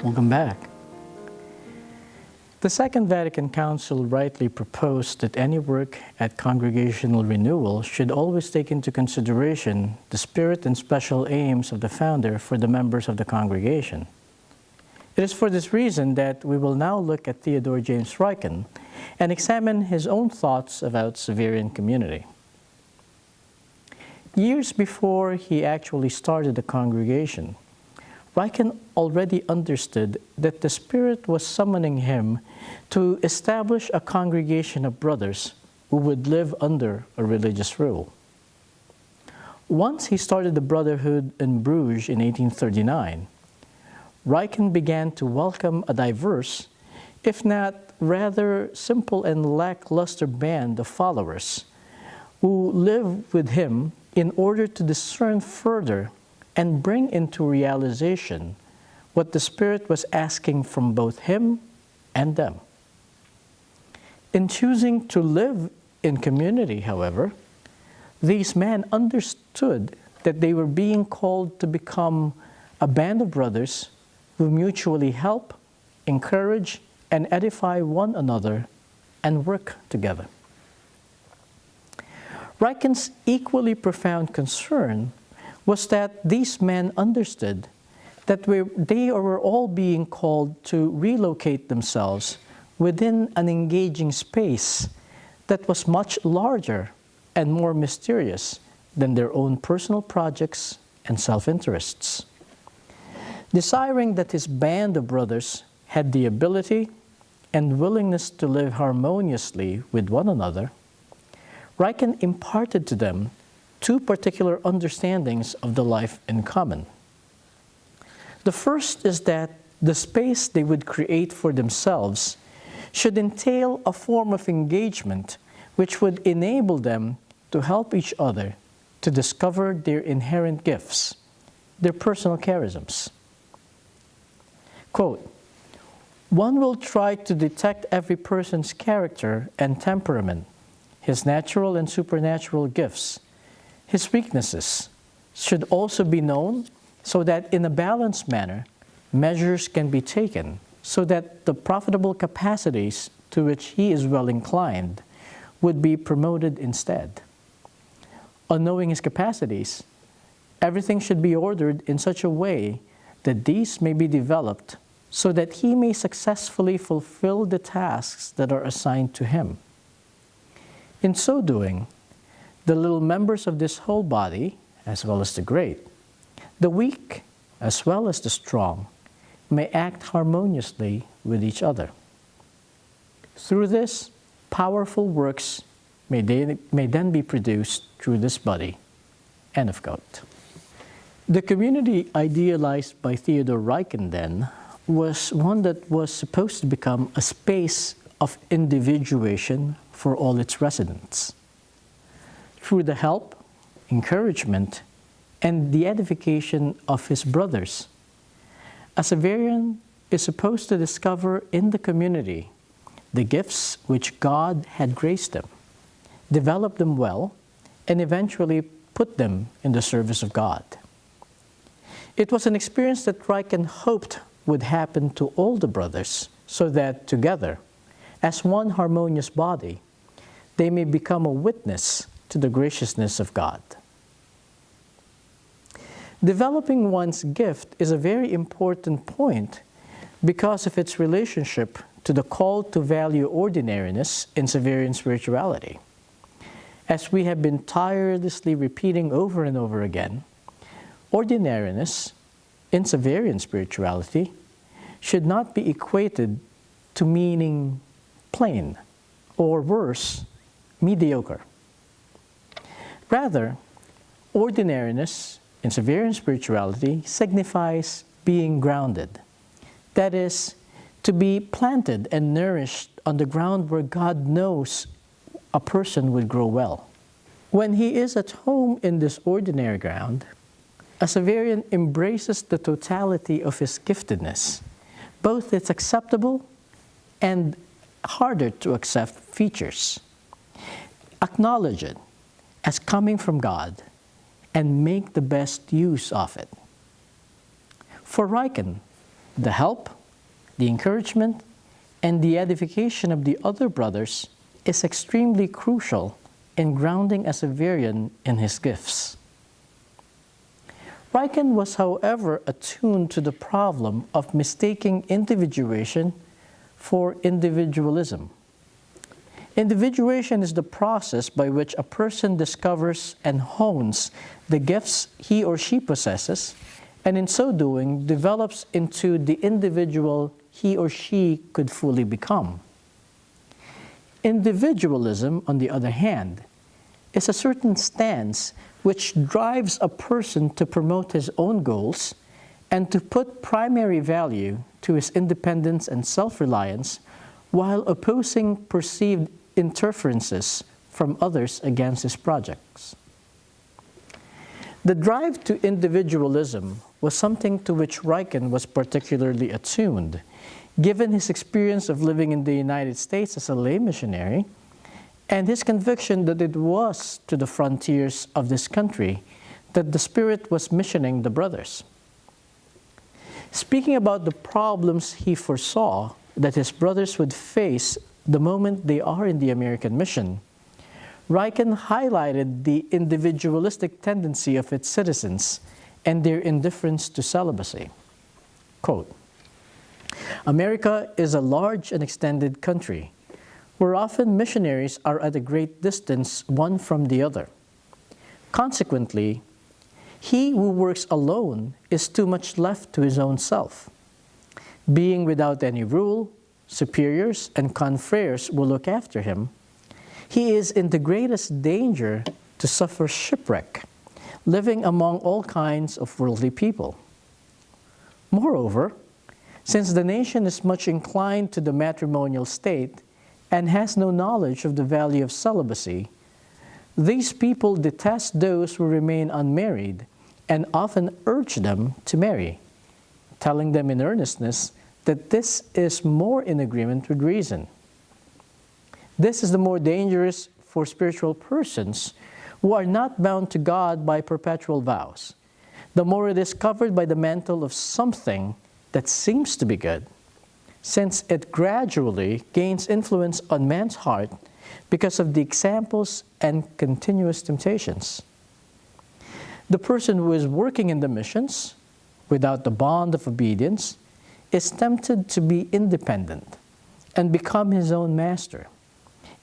Welcome back. The Second Vatican Council rightly proposed that any work at congregational renewal should always take into consideration the spirit and special aims of the founder for the members of the congregation. It is for this reason that we will now look at Theodore James Ryken and examine his own thoughts about Xaverian community. Years before he actually started the congregation, Ryken already understood that the Spirit was summoning him to establish a congregation of brothers who would live under a religious rule. Once he started the brotherhood in Bruges in 1839, Ryken began to welcome a diverse, if not rather simple and lackluster band of followers who lived with him in order to discern further and bring into realization what the Spirit was asking from both him and them. In choosing to live in community, however, these men understood that they were being called to become a band of brothers who mutually help, encourage, and edify one another and work together. Ryken's equally profound concern was that these men understood that they were all being called to relocate themselves within an engaging space that was much larger and more mysterious than their own personal projects and self-interests. Desiring that his band of brothers had the ability and willingness to live harmoniously with one another, Ryken imparted to them two particular understandings of the life in common. The first is that the space they would create for themselves should entail a form of engagement which would enable them to help each other to discover their inherent gifts, their personal charisms. Quote, "One will try to detect every person's character and temperament, his natural and supernatural gifts. His weaknesses should also be known so that in a balanced manner, measures can be taken so that the profitable capacities to which he is well inclined would be promoted instead. On knowing his capacities, everything should be ordered in such a way that these may be developed so that he may successfully fulfill the tasks that are assigned to him. In so doing, the little members of this whole body, as well as the great, the weak as well as the strong, may act harmoniously with each other. Through this, powerful works may then be produced through this body." End of quote. The community idealized by Theodore Ryken then was one that was supposed to become a space of individuation for all its residents. Through the help, encouragement, and the edification of his brothers, a Xaverian is supposed to discover in the community the gifts which God had graced them, develop them well, and eventually put them in the service of God. It was an experience that Ryken hoped would happen to all the brothers so that together, as one harmonious body, they may become a witness to the graciousness of God. Developing one's gift is a very important point because of its relationship to the call to value ordinariness in Xaverian spirituality. As we have been tirelessly repeating over and over again, ordinariness in Xaverian spirituality should not be equated to meaning plain, or worse, mediocre. Rather, ordinariness in Xaverian spirituality signifies being grounded. That is, to be planted and nourished on the ground where God knows a person would grow well. When he is at home in this ordinary ground, a Xaverian embraces the totality of his giftedness, both its acceptable and harder to accept features. Acknowledge it as coming from God and make the best use of it. For Ryken, the help, the encouragement, and the edification of the other brothers is extremely crucial in grounding a Xaverian in his gifts. Ryken was, however, attuned to the problem of mistaking individuation for individualism. Individuation is the process by which a person discovers and hones the gifts he or she possesses, and in so doing develops into the individual he or she could fully become. Individualism, on the other hand, is a certain stance which drives a person to promote his own goals and to put primary value to his independence and self-reliance while opposing perceived interferences from others against his projects. The drive to individualism was something to which Ryken was particularly attuned, given his experience of living in the United States as a lay missionary and his conviction that it was to the frontiers of this country that the Spirit was missioning the brothers. Speaking about the problems he foresaw that his brothers would face the moment they are in the American mission, Ryken highlighted the individualistic tendency of its citizens and their indifference to celibacy. Quote, "America is a large and extended country, where often missionaries are at a great distance one from the other. Consequently, he who works alone is too much left to his own self. Being without any rule, superiors and confreres will look after him. He is in the greatest danger to suffer shipwreck, living among all kinds of worldly people. Moreover, since the nation is much inclined to the matrimonial state and has no knowledge of the value of celibacy, these people detest those who remain unmarried and often urge them to marry, telling them in earnestness that this is more in agreement with reason. This is the more dangerous for spiritual persons who are not bound to God by perpetual vows, the more it is covered by the mantle of something that seems to be good, since it gradually gains influence on man's heart because of the examples and continuous temptations. The person who is working in the missions, without the bond of obedience, is tempted to be independent and become his own master,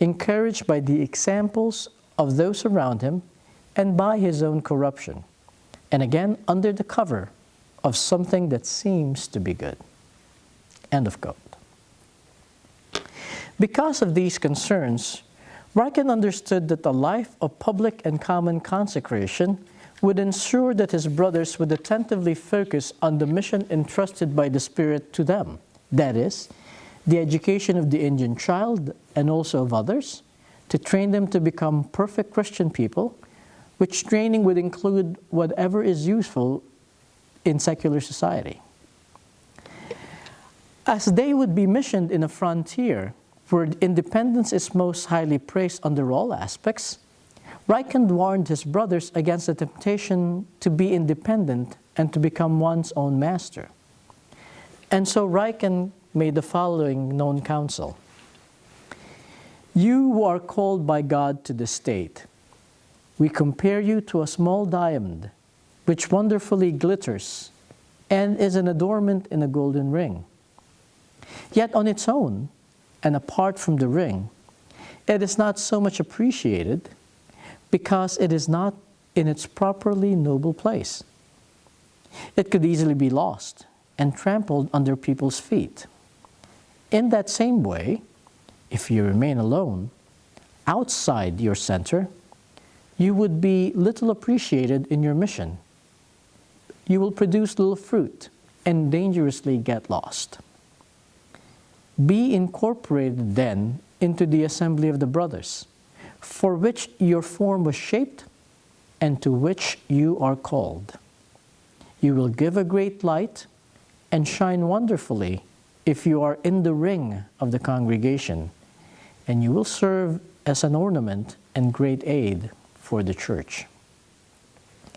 encouraged by the examples of those around him and by his own corruption, and again under the cover of something that seems to be good." End of quote. Because of these concerns, Ryken understood that a life of public and common consecration would ensure that his brothers would attentively focus on the mission entrusted by the Spirit to them, that is, the education of the Indian child and also of others, to train them to become perfect Christian people, which training would include whatever is useful in secular society. As they would be missioned in a frontier where independence is most highly praised under all aspects, Ryken warned his brothers against the temptation to be independent and to become one's own master. And so Ryken made the following known counsel. "You who are called by God to the state, we compare you to a small diamond which wonderfully glitters and is an adornment in a golden ring. Yet on its own, and apart from the ring, it is not so much appreciated because it is not in its properly noble place. It could easily be lost and trampled under people's feet. In that same way, if you remain alone, outside your center, you would be little appreciated in your mission. You will produce little fruit and dangerously get lost. Be incorporated then into the assembly of the brothers, for which your form was shaped and to which you are called. You will give a great light and shine wonderfully if you are in the ring of the congregation, and you will serve as an ornament and great aid for the church."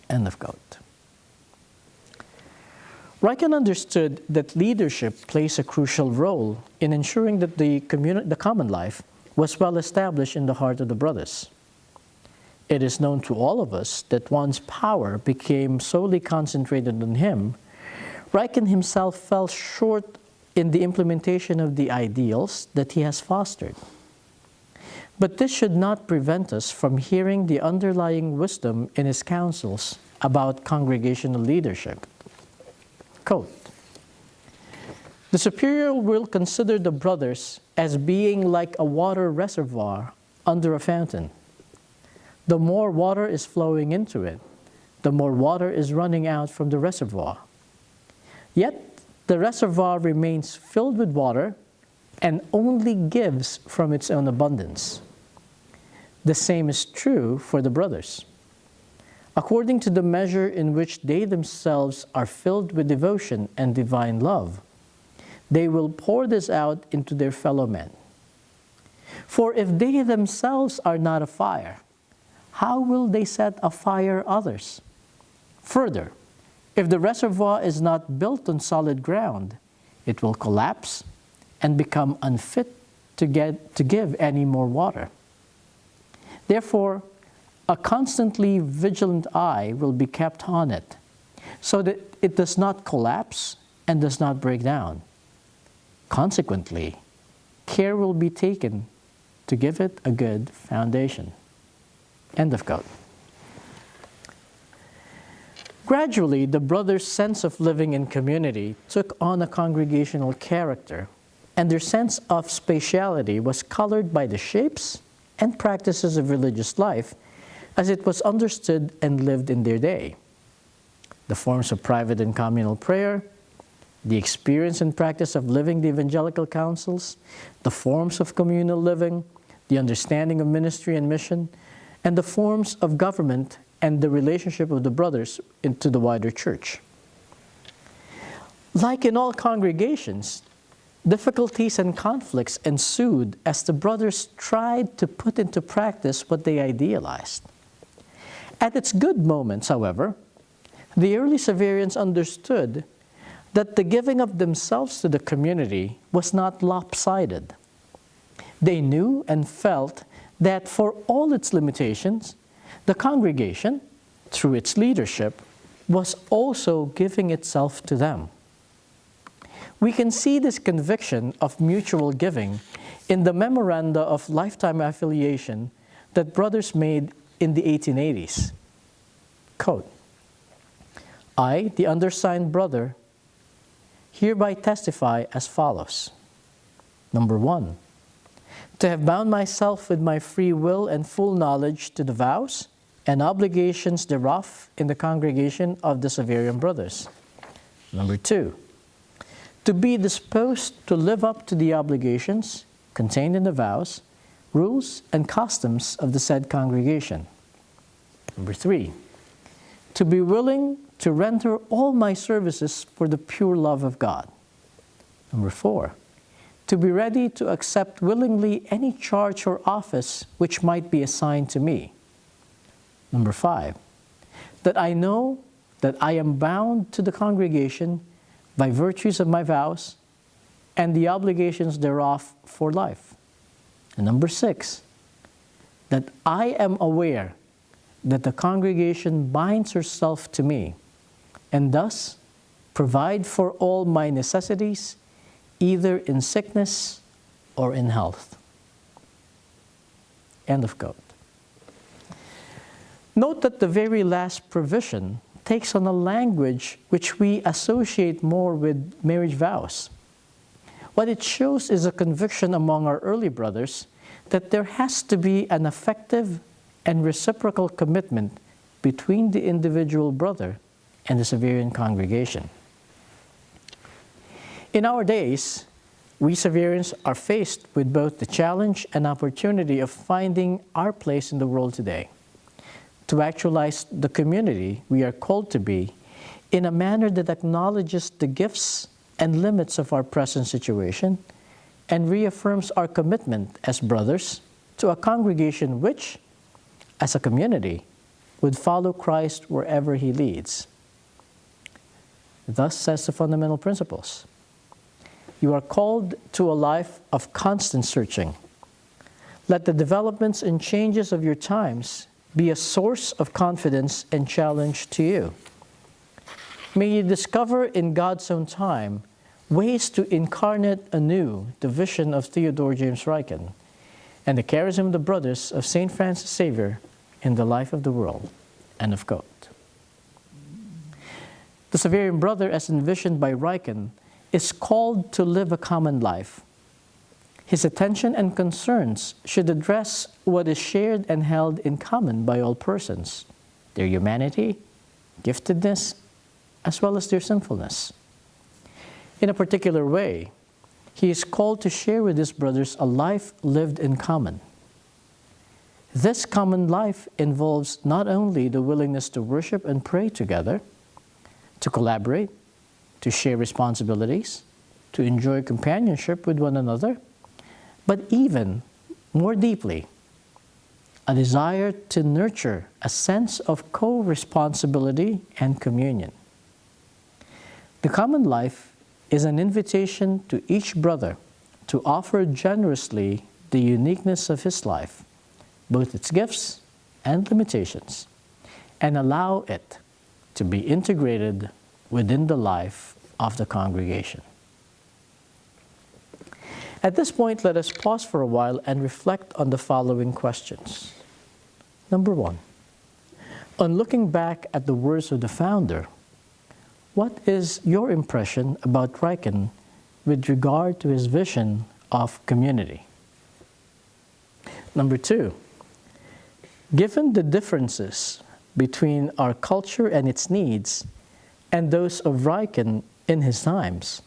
End of quote. Riken understood that leadership plays a crucial role in ensuring that the common life was well established in the heart of the brothers. It is known to all of us that once power became solely concentrated on him, Riken himself fell short in the implementation of the ideals that he has fostered. But this should not prevent us from hearing the underlying wisdom in his counsels about congregational leadership. Quote, "The superior will consider the brothers as being like a water reservoir under a fountain. The more water is flowing into it, the more water is running out from the reservoir. Yet the reservoir remains filled with water and only gives from its own abundance. The same is true for the brothers. According to the measure in which they themselves are filled with devotion and divine love, they will pour this out into their fellow men. For if they themselves are not afire, how will they set afire others? Further, if the reservoir is not built on solid ground, it will collapse and become unfit to give any more water. Therefore, a constantly vigilant eye will be kept on it, so that it does not collapse and does not break down. Consequently, care will be taken to give it a good foundation." End of quote. Gradually, the brothers' sense of living in community took on a congregational character, and their sense of spatiality was colored by the shapes and practices of religious life as it was understood and lived in their day. The forms of private and communal prayer, the experience and practice of living the evangelical counsels, the forms of communal living, the understanding of ministry and mission, and the forms of government and the relationship of the brothers into the wider church. Like in all congregations, difficulties and conflicts ensued as the brothers tried to put into practice what they idealized. At its good moments, however, the early Xaverians understood that the giving of themselves to the community was not lopsided. They knew and felt that for all its limitations, the congregation, through its leadership, was also giving itself to them. We can see this conviction of mutual giving in the memoranda of lifetime affiliation that brothers made in the 1880s. Quote, "I, the undersigned brother, hereby testify as follows. Number 1, to have bound myself with my free will and full knowledge to the vows and obligations thereof in the congregation of the Xaverian Brothers. Number 2, to be disposed to live up to the obligations contained in the vows, rules, and customs of the said congregation. Number 3, to be willing to render all my services for the pure love of God. Number 4, to be ready to accept willingly any charge or office which might be assigned to me. Number 5, that I know that I am bound to the congregation by virtues of my vows and the obligations thereof for life. And number 6, that I am aware that the congregation binds herself to me and thus provide for all my necessities, either in sickness or in health." End of quote. Note that the very last provision takes on a language which we associate more with marriage vows. What it shows is a conviction among our early brothers that there has to be an effective and reciprocal commitment between the individual brother and the Xaverian congregation. In our days, we Xaverians are faced with both the challenge and opportunity of finding our place in the world today, to actualize the community we are called to be in a manner that acknowledges the gifts and limits of our present situation and reaffirms our commitment as brothers to a congregation which, as a community, would follow Christ wherever he leads. Thus says the fundamental principles. You are called to a life of constant searching. Let the developments and changes of your times be a source of confidence and challenge to you. May you discover in God's own time ways to incarnate anew the vision of Theodore James Ryken and the charism of the brothers of St. Francis Xavier in the life of the world. End of quote. The Xaverian brother, as envisioned by Ryken, is called to live a common life. His attention and concerns should address what is shared and held in common by all persons, their humanity, giftedness, as well as their sinfulness. In a particular way, he is called to share with his brothers a life lived in common. This common life involves not only the willingness to worship and pray together, to collaborate, to share responsibilities, to enjoy companionship with one another, but even more deeply, a desire to nurture a sense of co-responsibility and communion. The common life is an invitation to each brother to offer generously the uniqueness of his life, both its gifts and limitations, and allow it to be integrated within the life of the congregation. At this point, let us pause for a while and reflect on the following questions. Number 1, on looking back at the words of the founder, what is your impression about Ryken with regard to his vision of community? Number 2, given the differences between our culture and its needs and those of Ryken in his times,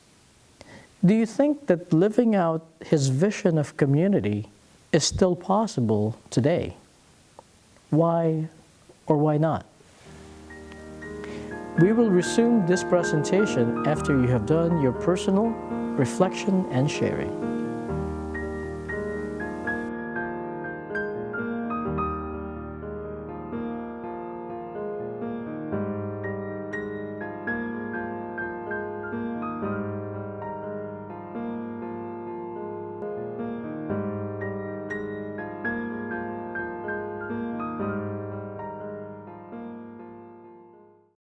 do you think that living out his vision of community is still possible today? Why or why not? We will resume this presentation after you have done your personal reflection and sharing.